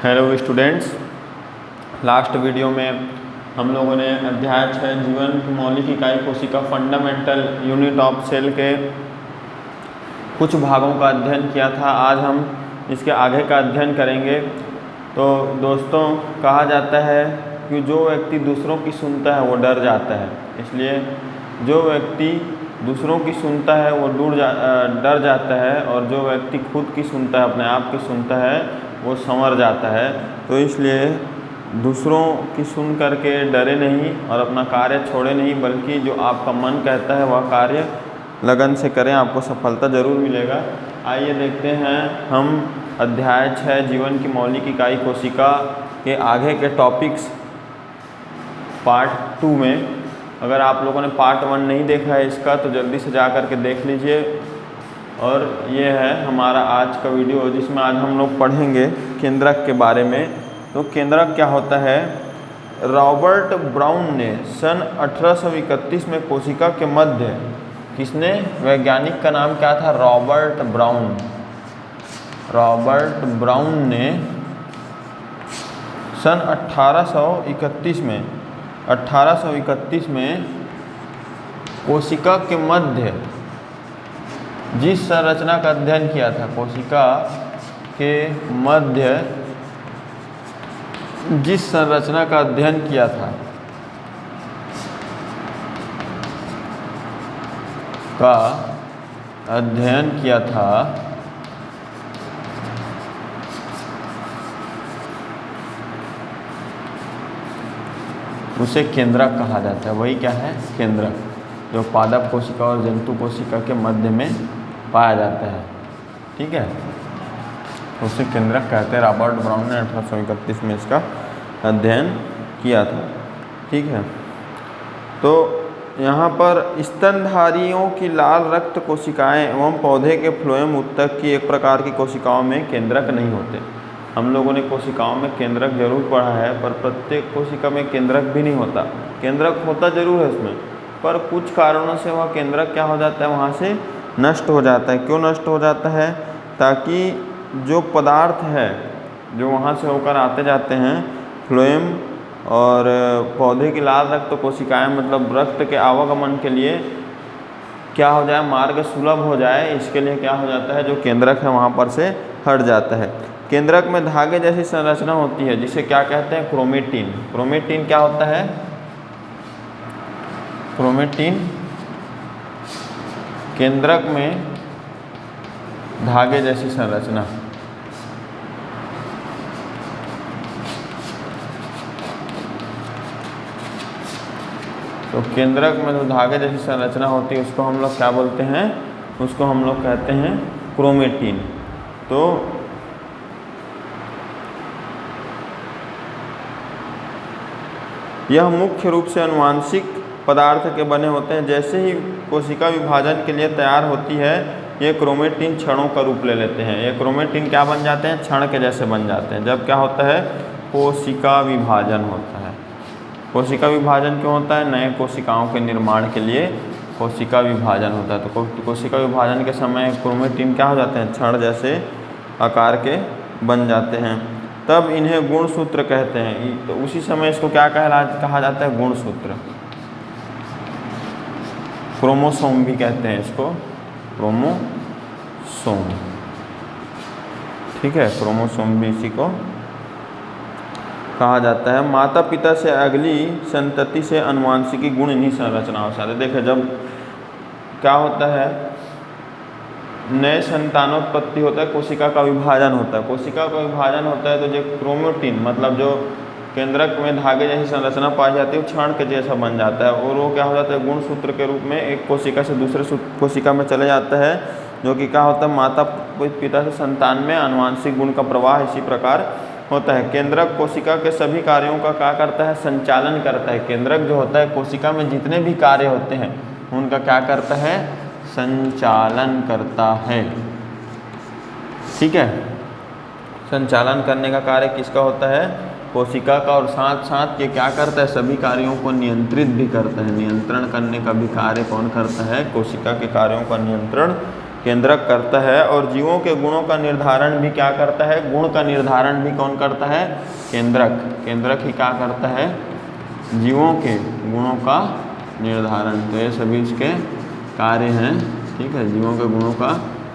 Hello students, last video में हम लोगों ने अध्याय 6 जीवन की मौलिक इकाई कोशिका फंडामेंटल यूनिट ऑफ सेल के कुछ भागों का अध्ययन किया था। आज हम इसके आगे का अध्ययन करेंगे। तो दोस्तों, कहा जाता है कि जो व्यक्ति दूसरों की सुनता है वो डर जाता है, इसलिए जो व्यक्ति दूसरों की सुनता है वो डर जाता है, और जो व्यक्ति खुद की सुनता है, अपने आप की सुनता है, वो संवर जाता है। तो इसलिए दूसरों की सुन करके डरे नहीं और अपना कार्य छोड़े नहीं, बल्कि जो आपका मन कहता है वह कार्य लगन से करें, आपको सफलता ज़रूर मिलेगा। आइए देखते हैं हम अध्याय 6 जीवन की मौलिक इकाई कोशिका के आगे के टॉपिक्स पार्ट 2 में। अगर आप लोगों ने पार्ट 1 नहीं देखा है इसका तो जल्दी से जा कर के देख लीजिए। और ये है हमारा आज का वीडियो, जिसमें आज हम लोग पढ़ेंगे केंद्रक के बारे में। तो केंद्रक क्या होता है? रॉबर्ट ब्राउन ने सन 1831 में कोशिका के मध्य, किसने? वैज्ञानिक का नाम क्या था? Robert brown. रॉबर्ट ब्राउन ने सन 1831 में कोशिका के मध्य जिस संरचना का अध्ययन किया था, कोशिका के मध्य जिस संरचना का अध्ययन किया था उसे केंद्रक कहा जाता है। वही क्या है? केंद्रक, जो पादप कोशिका और जंतु कोशिका के मध्य में पाया जाता है। ठीक है, उसे केंद्रक कहते हैं। रॉबर्ट ब्राउन ने 1831 में इसका अध्ययन किया था। ठीक है, तो यहाँ पर स्तनधारियों की लाल रक्त कोशिकाएं एवं पौधे के फ्लोएम ऊतक की एक प्रकार की कोशिकाओं में केंद्रक नहीं होते। हम लोगों ने कोशिकाओं में केंद्रक जरूर पढ़ा है, पर प्रत्येक कोशिका में केंद्रक भी नहीं होता। केंद्रक होता जरूर है इसमें, पर कुछ कारणों से वह केंद्रक क्या हो जाता है, वहाँ से नष्ट हो जाता है। क्यों नष्ट हो जाता है? ताकि जो पदार्थ है जो वहाँ से होकर आते जाते हैं, फ्लोएम और पौधे की लाल रक्त कोशिकाएं, मतलब रक्त के आवागमन के लिए क्या हो जाए, मार्ग सुलभ हो जाए, इसके लिए क्या हो जाता है, जो केंद्रक है वहाँ पर से हट जाता है। केंद्रक में धागे जैसी संरचना होती है, जिसे क्या कहते हैं? क्रोमेटिन। क्रोमेटिन क्या होता है? क्रोमेटिन केंद्रक में धागे जैसी संरचना। तो केंद्रक में जो धागे जैसी संरचना होती है उसको हम लोग क्या बोलते हैं? उसको हम लोग कहते हैं क्रोमेटिन। तो यह मुख्य रूप से आनुवांशिक पदार्थ के बने होते हैं। जैसे ही कोशिका विभाजन के लिए तैयार होती है, ये क्रोमेटिन क्षणों का रूप ले लेते हैं। ये क्रोमेटिन क्या बन जाते हैं? क्षण के जैसे बन जाते हैं। जब क्या होता है? कोशिका विभाजन होता है। कोशिका विभाजन क्यों होता है? नए कोशिकाओं के निर्माण के लिए कोशिका विभाजन होता है। तो कोशिका विभाजन के समय क्रोमेटिन क्या हो जाते हैं? क्षण जैसे आकार के बन जाते हैं। तब इन्हें गुणसूत्र कहते हैं। तो उसी समय इसको क्या कहा जाता है? गुणसूत्र। क्रोमोसोम भी कहते हैं इसको, क्रोमोसोम। ठीक है, क्रोमोसोम भी इसी को कहा जाता है। माता पिता से अगली संतति से आनुवांशिकी गुण इन्हीं संरचनाओं से आते हैं। देखिए, जब क्या होता है, नए संतानोत्पत्ति होता है, कोशिका का विभाजन होता है। कोशिका का विभाजन होता है तो जो क्रोमेटिन, मतलब जो केंद्रक में धागे जैसी संरचना पाई जाती है, वो क्षण के जैसा बन जाता है, और वो क्या हो जाता है? गुणसूत्र के रूप में एक कोशिका से दूसरे कोशिका में चले जाता है, जो कि क्या होता है? माता पिता से संतान में आनुवांशिक गुण का प्रवाह इसी प्रकार होता है। केंद्रक कोशिका के सभी कार्यों का क्या करता है? संचालन करता है। केंद्रक जो होता है, कोशिका में जितने भी कार्य होते हैं उनका क्या करता है? संचालन करता है। ठीक है, संचालन करने का कार्य किसका होता है? कोशिका का। और साथ साथ ये क्या करता है? सभी कार्यों को नियंत्रित भी करता है। नियंत्रण करने का भी कार्य कौन करता है? कोशिका के कार्यों का नियंत्रण केंद्रक करता है। और जीवों के गुणों का निर्धारण भी क्या करता है, गुण का निर्धारण भी कौन करता है, केंद्रक। केंद्रक ही क्या करता है, जीवों के गुणों का निर्धारण। तो ये सभी इसके कार्य हैं, ठीक है। जीवों के गुणों का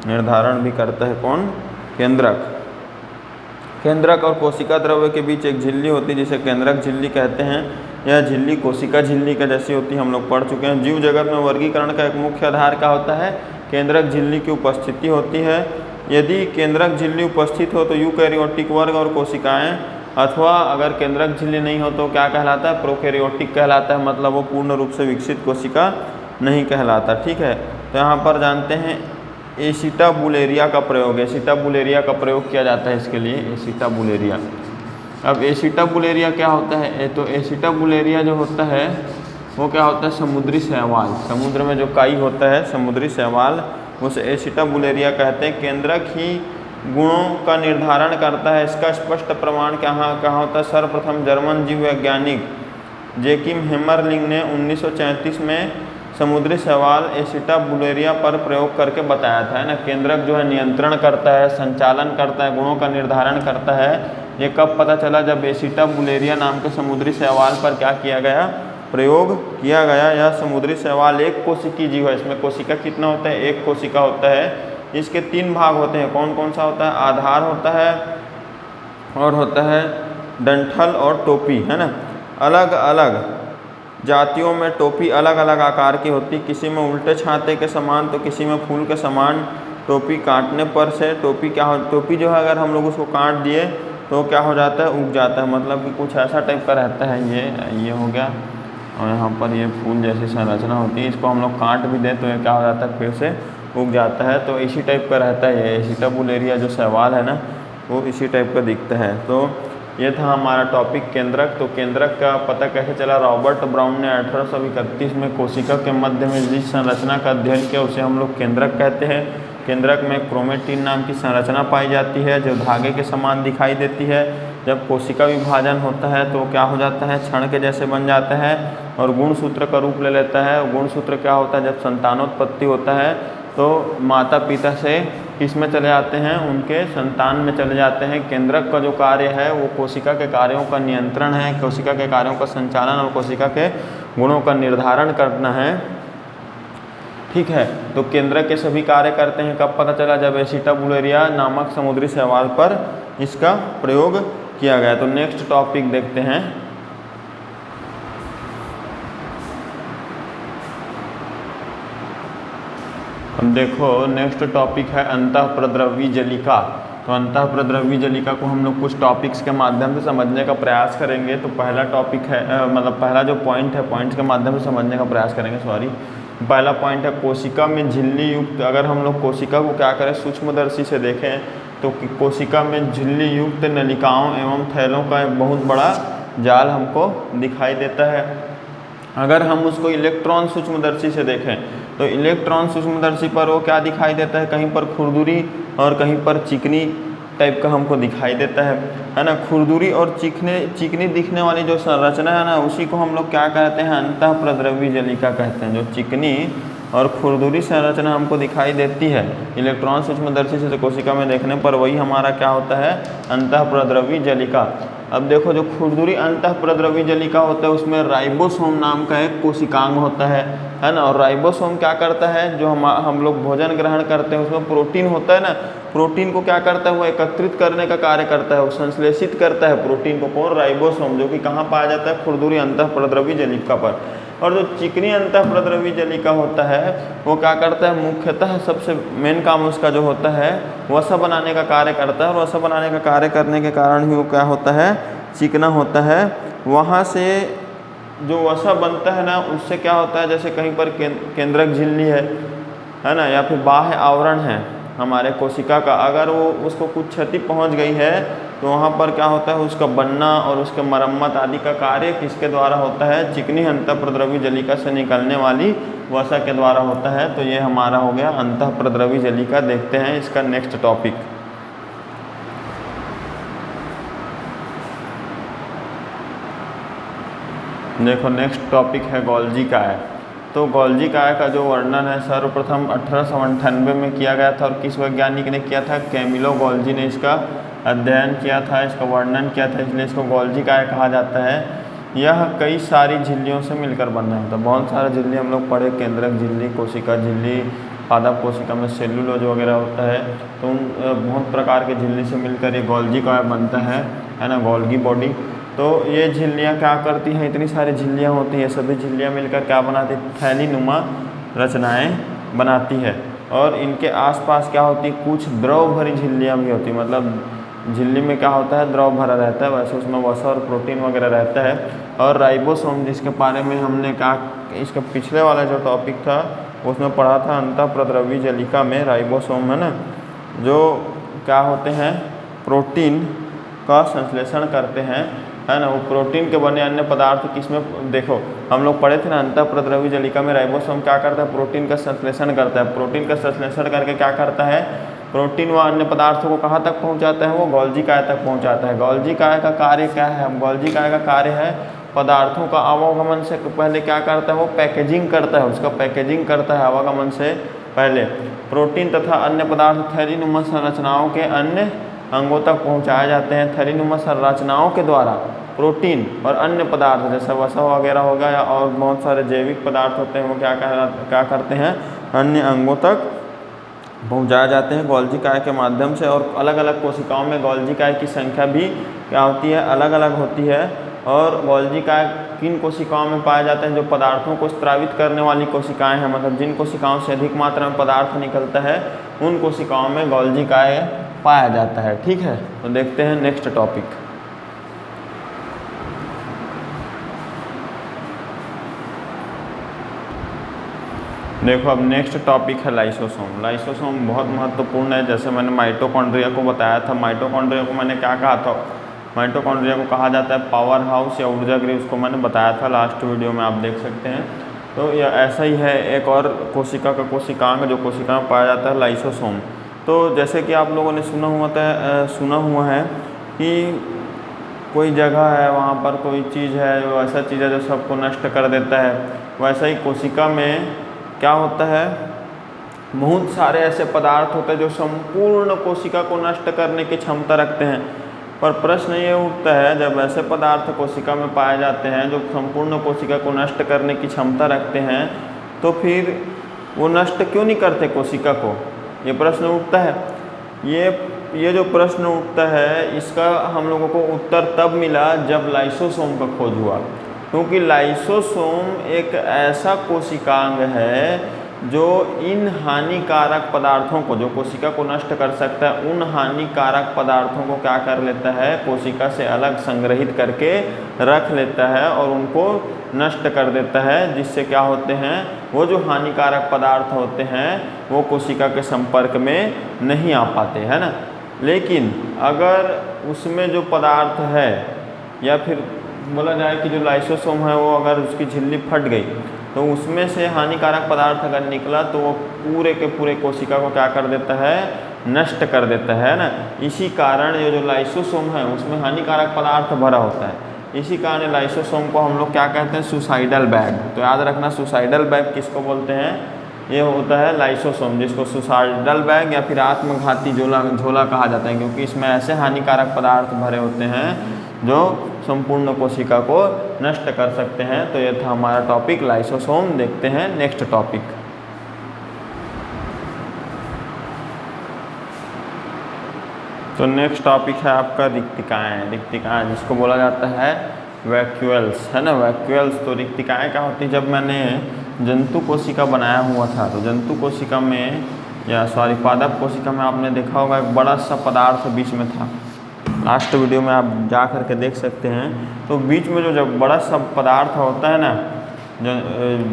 निर्धारण भी करता है कौन, केंद्रक। केंद्रक और कोशिका द्रव्य के बीच एक झिल्ली होती है जिसे केंद्रक झिल्ली कहते हैं। यह झिल्ली कोशिका झिल्ली का जैसी होती है, हम लोग पढ़ चुके हैं। जीव जगत में वर्गीकरण का एक मुख्य आधार क्या होता है, केंद्रक झिल्ली की उपस्थिति होती है। यदि केंद्रक झिल्ली उपस्थित हो तो यूकैरियोटिक वर्ग और कोशिकाएं, अथवा अगर केंद्रक झिल्ली नहीं हो तो क्या कहलाता है, प्रोकैरियोटिक कहलाता है, मतलब वो पूर्ण रूप से विकसित कोशिका नहीं कहलाता, ठीक है। तो यहाँ पर जानते हैं एसिटाबुलेरिया का प्रयोग, एसिटाबुलेरिया का प्रयोग किया जाता है इसके लिए, एसिटाबुलेरिया। अब एसिटाबुलेरिया क्या होता है, तो एसिटाबुलेरिया जो होता है वो क्या होता है, समुद्री शैवाल, समुद्र में जो काई होता है समुद्री शैवाल, उसे एसिटाबुलेरिया कहते हैं। केंद्रक ही गुणों का निर्धारण करता है। इसका स्पष्ट प्रमाण कहाँ होता है, सर्वप्रथम जर्मन जीव वैज्ञानिक जेकिम हेमरलिंग ने 1934 में समुद्री शैवाल एसिटाबुलेरिया पर प्रयोग करके बताया था, है ना। केंद्रक जो है नियंत्रण करता है, संचालन करता है, गुणों का निर्धारण करता है। ये कब पता चला, जब एसिटाबुलेरिया नाम के समुद्री शैवाल पर क्या किया गया, प्रयोग किया गया। यह समुद्री शैवाल एक कोशिकी जीव है। इसमें कोशिका कितना होता है, एक कोशिका होता है। इसके 3 भाग होते हैं, कौन कौन सा होता है, आधार होता है और होता है डंठल और टोपी, है ना। अलग अलग जातियों में टोपी अलग अलग आकार की होती, किसी में उल्टे छाते के समान तो किसी में फूल के समान। टोपी काटने पर से टोपी क्या हो, टोपी जो है अगर हम लोग उसको काट दिए तो क्या हो जाता है, उग जाता है, मतलब कि कुछ ऐसा टाइप का रहता है। ये हो गया, और यहाँ पर ये फूल जैसी संरचना होती है। इसको हम लोग काट भी दें तो ये क्या हो जाता है, फिर से उग जाता है। तो इसी टाइप का रहता है ये एसिटाबुलेरिया जो शैवाल है ना, वो इसी टाइप का दिखता है। तो ये था हमारा टॉपिक केंद्रक। तो केंद्रक का पता कैसे चला, रॉबर्ट ब्राउन ने 1831 में कोशिका के मध्य में जिस संरचना का अध्ययन किया उसे हम लोग केंद्रक कहते हैं। केंद्रक में क्रोमेटिन नाम की संरचना पाई जाती है जो धागे के समान दिखाई देती है। जब कोशिका विभाजन होता है तो क्या हो जाता है, क्षण के जैसे बन जाता है और गुणसूत्र का रूप ले लेता है। गुणसूत्र क्या होता है, जब संतानोत्पत्ति होता है तो माता पिता से किसमें चले जाते हैं, उनके संतान में चले जाते हैं। केंद्रक का जो कार्य है वो कोशिका के कार्यों का नियंत्रण है, कोशिका के कार्यों का संचालन और कोशिका के गुणों का निर्धारण करना है, ठीक है। तो केंद्रक के सभी कार्य करते हैं। कब पता चला, जब एसिटाबुलेरिया नामक समुद्री शैवाल पर इसका प्रयोग किया गया। तो नेक्स्ट टॉपिक देखते हैं। अब देखो नेक्स्ट टॉपिक है अंतःप्रद्रवी जलिका। तो अंतःप्रद्रवी जलिका को हम लोग कुछ टॉपिक्स के माध्यम से समझने का प्रयास करेंगे। तो पहला टॉपिक है मतलब पहला जो पॉइंट है, पॉइंट्स के माध्यम से समझने का प्रयास करेंगे, सॉरी। पहला पॉइंट है कोशिका में झिल्ली युक्त। अगर हम लोग कोशिका को क्या करें, सूक्ष्मदर्शी से देखें तो कोशिका में झिल्ली युक्त नलिकाओं एवं थैलों का एक बहुत बड़ा जाल हमको दिखाई देता है। अगर हम उसको इलेक्ट्रॉन सूक्ष्मदर्शी से देखें तो इलेक्ट्रॉन सूक्ष्मदर्शी पर वो क्या दिखाई देता है, कहीं पर खुरदुरी और कहीं पर चिकनी टाइप का हमको दिखाई देता है ना। खुरदुरी और चिकनी दिखने वाली जो संरचना है ना, उसी को हम लोग क्या कहते हैं, अंतःप्रद्रवी जलिका कहते हैं। जो चिकनी और खुरदुरी संरचना हमको दिखाई देती है इलेक्ट्रॉन सूक्ष्मदर्शी से कोशिका में देखने पर, वही हमारा क्या होता है, अंतःप्रद्रवी जलिका। अब देखो जो खुरदुरी अंतःप्रद्रवी जलिका होता है उसमें राइबोसोम नाम का एक कोशिकांग होता है ना। और राइबोसोम क्या करता है, जो हम लोग भोजन ग्रहण करते हैं उसमें प्रोटीन होता है ना, प्रोटीन को क्या करता है, वो एकत्रित करने का कार्य करता है, वो संश्लेषित करता है प्रोटीन को, कौन, राइबोसोम, जो कि कहाँ पाया जाता है, खुरदुरी अंतःप्रद्रवी जलिका पर। और जो चिकनी अंतःप्रद्रवी जलिका होता है वो क्या करता है, मुख्यतः सबसे मेन काम उसका जो होता है वसा बनाने का कार्य करता है। और वसा बनाने का कार्य करने के कारण ही वो क्या होता है, चिकना होता है। वहाँ से जो वसा बनता है ना, उससे क्या होता है, जैसे कहीं पर केंद्रक झिल्ली है ना, या फिर बाह्य आवरण है हमारे कोशिका का, अगर वो उसको कुछ क्षति पहुंच गई है तो वहाँ पर क्या होता है, उसका बनना और उसके मरम्मत आदि का कार्य किसके द्वारा होता है, चिकनी अंतःप्रद्रवी जलिका से निकलने वाली वसा के द्वारा होता है। तो ये हमारा हो गया अंतःप्रद्रवी जलिका। देखते हैं इसका नेक्स्ट टॉपिक। देखो नेक्स्ट टॉपिक है गोल्जी का है। तो गोल्जी काय का जो वर्णन है सर्वप्रथम 1898 में किया गया था। और किस वैज्ञानिक ने किया था? कैमिलो गोल्जी ने इसका अध्ययन किया था, इसका वर्णन किया था, इसलिए इसको गोल्जी काय कहा जाता है। यह कई सारी झिल्लियों से मिलकर बना होता है। बहुत सारे झिल्ली हम लोग पढ़े, केंद्रक झिल्ली, कोशिका झिल्ली, पादप कोशिका में सेलुलोज वगैरह होता है, तो उन बहुत प्रकार के झिल्ली से मिलकर ये गोल्जी काय बनता है ना, गोल्गी बॉडी। तो ये झिल्लियाँ क्या करती हैं? इतनी सारी झिल्लियाँ होती हैं, सभी झिल्लियाँ मिलकर क्या बनाती है? थैलीनुमा रचनाएं बनाती है। और इनके आसपास क्या होती है? कुछ द्रव भरी झिल्लियाँ भी होती है। मतलब झिल्ली में क्या होता है? द्रव भरा रहता है, वैसे उसमें वसा और प्रोटीन वगैरह रहता है। और राइबोसोम, जिसके बारे में हमने कहा, इसका पिछले वाला जो टॉपिक था उसमें पढ़ा था अंतःप्रद्रवी जलिका में, राइबोसोम है ना, जो क्या होते हैं? प्रोटीन का संश्लेषण करते हैं, है ना। वो प्रोटीन के बने अन्य पदार्थ किसमें? देखो हम लोग पढ़े थे ना, अंतःप्रद्रवी जलिका में राइबोसोम क्या करता है? प्रोटीन का संश्लेषण करता है। प्रोटीन का संश्लेषण करके क्या करता है? प्रोटीन व अन्य पदार्थों को कहाँ तक पहुँचाता है? वो गोल्जी काय तक पहुँचाता है। गोल्जी काय का कार्य क्या है? गोल्जी काय का कार्य है पदार्थों का आवागमन से पहले क्या करता है? वो पैकेजिंग करता है, उसका पैकेजिंग करता है आवागमन से पहले। प्रोटीन तथा अन्य पदार्थ थैलीनुमा संरचनाओं के अन्य अंगों तक पहुंचाए जाते हैं। थैलीनुमा संरचनाओं के द्वारा प्रोटीन और अन्य पदार्थ जैसे वसा वगैरह हो गया, या और बहुत सारे जैविक पदार्थ होते हैं, वो क्या करते हैं? अन्य अंगों तक पहुंचाए जाते हैं गोल्जी काय के माध्यम से। और अलग अलग कोशिकाओं में गोल्जी काय की संख्या भी क्या होती है? अलग अलग होती है। और गोल्जी काय किन कोशिकाओं में पाए जाते हैं? जो पदार्थों को स्रावित करने वाली कोशिकाएं हैं, मतलब जिन कोशिकाओं से अधिक मात्रा में पदार्थ निकलता है, उन कोशिकाओं में गोल्जी काय पाया जाता है। ठीक है, तो देखते हैं नेक्स्ट टॉपिक। देखो अब नेक्स्ट टॉपिक है लाइसोसोम। लाइसोसोम बहुत महत्वपूर्ण है। जैसे मैंने माइटोकॉन्ड्रिया को बताया था, माइटोकॉन्ड्रिया को मैंने क्या कहा था? माइटोकॉन्ड्रिया को कहा जाता है पावर हाउस या ऊर्जा गृह, उसको मैंने बताया था लास्ट वीडियो में, आप देख सकते हैं। तो यह ऐसा ही है एक और कोशिका का कोशिकांग जो कोशिका में पाया जाता है, लाइसोसोम। तो जैसे कि आप लोगों ने सुना हुआ है कि कोई जगह है, वहाँ पर कोई चीज़ है, जो ऐसा चीज़ है जो सबको नष्ट कर देता है, वैसा ही कोशिका में क्या होता है? बहुत सारे ऐसे पदार्थ होते हैं जो संपूर्ण कोशिका को नष्ट करने की क्षमता रखते हैं। पर प्रश्न ये उठता है, जब ऐसे पदार्थ कोशिका में पाए जाते हैं जो संपूर्ण कोशिका को नष्ट करने की क्षमता रखते हैं, तो फिर वो नष्ट क्यों नहीं करते कोशिका को? ये प्रश्न उठता है। ये जो प्रश्न उठता है, इसका हम लोगों को उत्तर तब मिला जब लाइसोसोम का खोज हुआ। क्योंकि लाइसोसोम एक ऐसा कोशिकांग है जो इन हानिकारक पदार्थों को, जो कोशिका को नष्ट कर सकता है, उन हानिकारक पदार्थों को क्या कर लेता है? कोशिका से अलग संग्रहित करके रख लेता है और उनको नष्ट कर देता है, जिससे क्या होते हैं? वो जो हानिकारक पदार्थ होते हैं वो कोशिका के संपर्क में नहीं आ पाते, है ना। लेकिन अगर उसमें जो पदार्थ है, या फिर बोला जाए कि जो लाइसोसोम है वो अगर उसकी झिल्ली फट गई, तो उसमें से हानिकारक पदार्थ अगर निकला तो वो पूरे के पूरे कोशिका को क्या कर देता है? नष्ट कर देता है ना। इसी कारण ये जो लाइसोसोम है उसमें हानिकारक पदार्थ भरा होता है। इसी कारण लाइसोसोम को हम लोग क्या कहते हैं? Suicidal bag. तो याद रखना, सुसाइडल बैग किसको बोलते हैं? ये होता है लाइसोसोम, जिसको सुसाइडल बैग या फिर आत्मघाती झोला कहा जाता है, क्योंकि इसमें ऐसे हानिकारक पदार्थ भरे होते हैं जो संपूर्ण कोशिका को नष्ट कर सकते हैं। तो ये था हमारा टॉपिक लाइसोसोम। देखते हैं नेक्स्ट टॉपिक। तो नेक्स्ट टॉपिक है आपका रिक्तिकाएँ। रिक्तिकाएँ जिसको बोला जाता है वैक्यूल्स, है ना, वैक्यूल्स। तो रिक्तिकाएँ क्या होती है? जब मैंने जंतु कोशिका बनाया हुआ था, तो जंतु कोशिका में पादप कोशिका में आपने देखा होगा एक बड़ा सा पदार्थ बीच में था। लास्ट वीडियो में आप जा कर के देख सकते हैं। तो बीच में जो जब बड़ा सा पदार्थ होता है ना,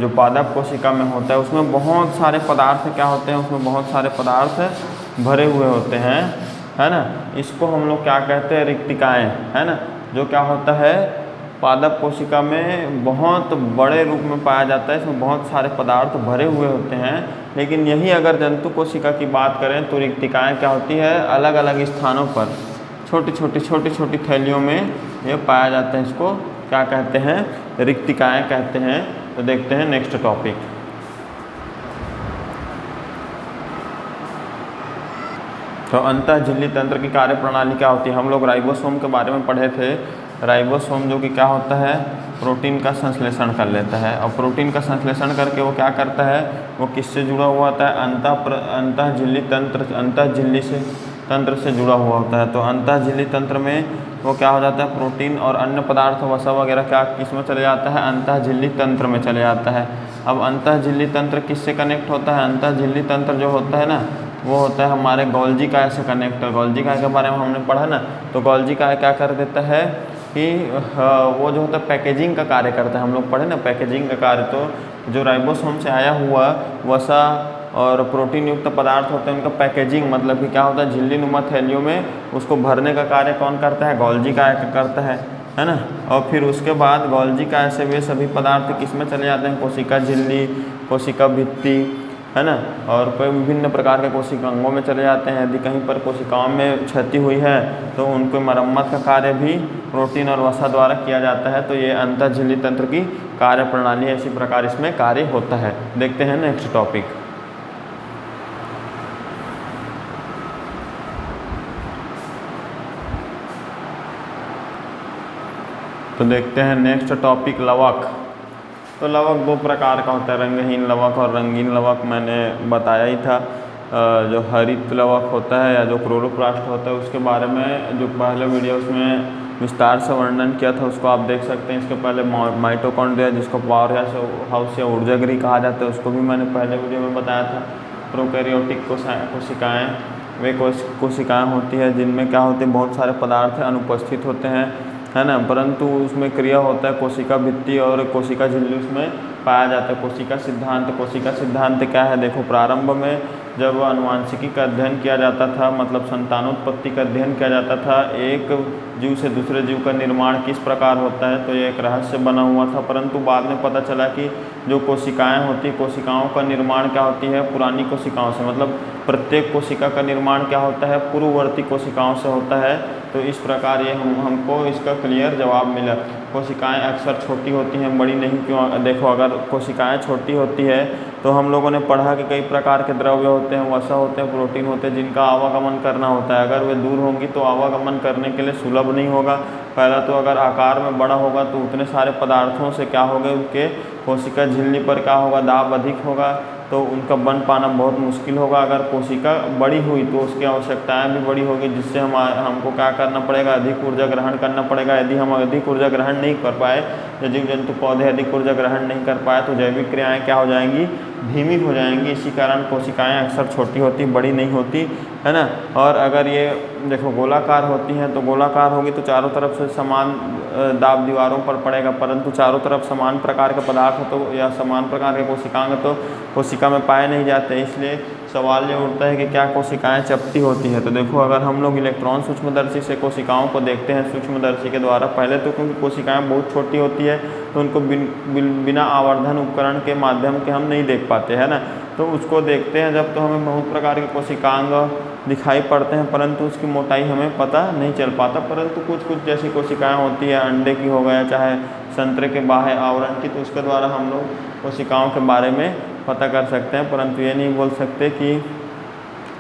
जो पादप कोशिका में होता है, उसमें बहुत सारे पदार्थ क्या होते हैं? उसमें बहुत सारे पदार्थ भरे हुए होते हैं, है ना। इसको हम लोग क्या कहते हैं? रिक्तिकाएँ, है ना। जो क्या होता है? पादप कोशिका में बहुत बड़े रूप में पाया जाता है, इसमें बहुत सारे पदार्थ भरे हुए होते हैं। लेकिन यही अगर जंतु कोशिका की बात करें तो रिक्तिकाएँ क्या होती है? अलग अलग स्थानों पर छोटी छोटी थैलियों में ये पाया जाता है। इसको क्या कहते हैं? रिक्तिकाएँ कहते हैं। तो देखते हैं नेक्स्ट टॉपिक। तो अंतःझिल्ली तंत्र की कार्यप्रणाली क्या होती है? हम लोग राइबोसोम के बारे में पढ़े थे। राइबोसोम जो कि क्या होता है, प्रोटीन का संश्लेषण कर लेता है, और प्रोटीन का संश्लेषण करके वो क्या करता है, वो किससे जुड़ा हुआ होता है, अंतःझिल्ली तंत्र से जुड़ा हुआ होता है। तो अंतःझिल्ली तंत्र में वो क्या हो जाता है, प्रोटीन और अन्य पदार्थ वसा वगैरह क्या किस में चले जाता है, अंतःझिल्ली तंत्र में चले जाता है। अब अंतःझिल्ली तंत्र किससे कनेक्ट होता है? अंतःझिल्ली तंत्र जो होता है ना, वो होता है हमारे गोल्जी काय से कनेक्ट। गोल्जी काय के बारे में हमने पढ़ा ना, तो गोल्जी काय क्या कर देता है कि वो जो होता है पैकेजिंग का कार्य करता है। हम लोग पढ़े ना पैकेजिंग का कार्य। तो जो राइबोसोम से आया हुआ वसा और प्रोटीन युक्त पदार्थ होते हैं, उनका पैकेजिंग मतलब कि क्या होता है, झिल्ली नुमा थैलियों में उसको भरने का कार्य कौन करता है, गोल्जी काय करता है ना। और फिर उसके बाद गोल्जी काय से वे सभी पदार्थ किस में चले जाते हैं, कोशिका झिल्ली, कोशिका भित्ति, है ना, और कोई विभिन्न प्रकार के कोशिकांगों में चले जाते हैं। यदि कहीं पर कोशिकाओं में क्षति हुई है तो उनको मरम्मत का कार्य भी प्रोटीन और वसा द्वारा किया जाता है। तो ये अंतःझिल्ली तंत्र की कार्यप्रणाली है, इसी प्रकार इसमें कार्य होता है। देखते हैं नेक्स्ट टॉपिक। तो देखते हैं नेक्स्ट टॉपिक, लवक। तो लवक दो प्रकार का होता है, रंगहीन लवक और रंगीन लवक। मैंने बताया ही था। जो हरित लवक होता है या जो क्लोरोप्लास्ट होता है उसके बारे में जो पहले वीडियो उसमें विस्तार से वर्णन किया था, उसको आप देख सकते हैं। इसके पहले माइटोकॉन्ड्रिया, जिसको पावर हाउस या ऊर्जागृह कहा जाता है, उसको भी मैंने पहले वीडियो में बताया था। प्रोकैरियोटिक कोशिकाएँ वे कोशिकाएँ होती है जिनमें क्या होते हैं, बहुत सारे पदार्थ अनुपस्थित होते हैं, है ना, परंतु उसमें क्रिया होता है कोशिका भित्ति और कोशिका झिल्ली उसमें पाया जाता है। कोशिका सिद्धांत क्या है, देखो प्रारंभ में जब आनुवांशिकी का अध्ययन किया जाता था, मतलब संतानोत्पत्ति का अध्ययन किया जाता था, एक जीव से दूसरे जीव का निर्माण किस प्रकार होता है, तो ये एक रहस्य बना हुआ था। परंतु बाद में पता चला कि जो कोशिकाएं होती, कोशिकाओं का निर्माण क्या होती है, पुरानी कोशिकाओं से, मतलब प्रत्येक कोशिका का निर्माण क्या होता है, पूर्ववर्ती कोशिकाओं से होता है। तो इस प्रकार ये हमको इसका क्लियर जवाब मिला। कोशिकाएं अक्सर छोटी होती हैं, बड़ी नहीं क्यों? देखो अगर कोशिकाएं छोटी होती है तो हम लोगों ने पढ़ा कि कई प्रकार के द्रव्य होते हैं, वसा होते हैं, प्रोटीन होते हैं, जिनका आवागमन करना होता है। अगर वे दूर होंगी तो आवागमन करने के लिए सुलभ नहीं होगा। पहला तो अगर आकार में बड़ा होगा तो उतने सारे पदार्थों से क्या होगा, उनके कोशिका झिल्ली पर क्या होगा, दाब अधिक होगा, तो उनका बन पाना बहुत मुश्किल होगा। अगर कोशिका बड़ी हुई तो उसकी आवश्यकताएं भी बड़ी होगी, जिससे हमको क्या करना पड़ेगा, अधिक ऊर्जा ग्रहण करना पड़ेगा। यदि हम अधिक ऊर्जा ग्रहण नहीं कर पाए, या जीव जंतु पौधे अधिक ऊर्जा ग्रहण नहीं कर पाए, तो जैविक क्रियाएं क्या हो जाएंगी, धीमी हो जाएंगी। इसी कारण कोशिकाएं अक्सर छोटी होती, बड़ी नहीं होती, है ना। और अगर ये देखो गोलाकार होती हैं तो गोलाकार होगी तो चारों तरफ से समान दाब दीवारों पर पड़ेगा, परंतु चारों तरफ समान प्रकार के पदार्थ तो या समान प्रकार के कोशिकांग तो कोशिका में पाए नहीं जाते। इसलिए सवाल ये उठता है कि क्या कोशिकाएं चपटी होती हैं। तो देखो अगर हम लोग इलेक्ट्रॉन सूक्ष्मदर्शी से कोशिकाओं को देखते हैं सूक्ष्मदर्शी के द्वारा, पहले तो क्योंकि कोशिकाएं बहुत छोटी होती है तो उनको बिना आवर्धन उपकरण के माध्यम के हम नहीं देख पाते, है ना। तो उसको देखते हैं जब तो हमें बहुत प्रकार के कोशिकांग दिखाई पड़ते हैं, परंतु उसकी मोटाई हमें पता नहीं चल पाता। परंतु कुछ जैसी कोशिकाएं होती है, अंडे की हो गया, चाहे संतरे के बाह्य आवरण की, तो उसके द्वारा हम लोग कोशिकाओं के बारे में पता कर सकते हैं। परंतु ये नहीं बोल सकते कि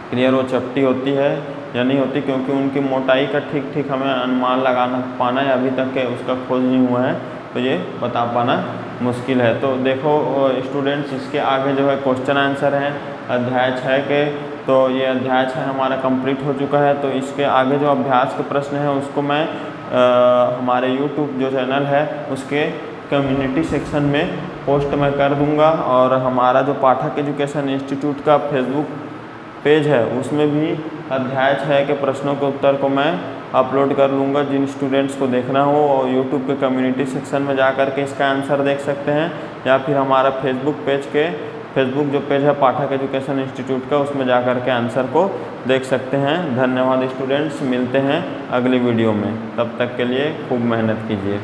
क्लियर वो चपटी होती है या नहीं होती, क्योंकि उनकी मोटाई का ठीक हमें अनुमान लगाना पाना या अभी तक के उसका खोज नहीं हुआ है, तो ये बता पाना मुश्किल है। तो देखो स्टूडेंट्स, इसके आगे जो है क्वेश्चन आंसर है अध्याय 6 के। तो ये अध्याय 6 हमारा कंप्लीट हो चुका है। तो इसके आगे जो अभ्यास के प्रश्न हैं उसको मैं हमारे YouTube जो चैनल है उसके कम्युनिटी सेक्शन में पोस्ट मैं कर दूंगा, और हमारा जो पाठक एजुकेशन इंस्टीट्यूट का फेसबुक पेज है उसमें भी अध्याय 6 के प्रश्नों के उत्तर को मैं अपलोड कर लूँगा। जिन स्टूडेंट्स को देखना हो और यूट्यूब के कम्युनिटी सेक्शन में जा कर के इसका आंसर देख सकते हैं, या फिर हमारा फेसबुक जो पेज है पाठक एजुकेशन इंस्टीट्यूट का, उसमें जा कर के आंसर को देख सकते हैं। धन्यवाद स्टूडेंट्स, मिलते हैं अगली वीडियो में, तब तक के लिए खूब मेहनत कीजिए।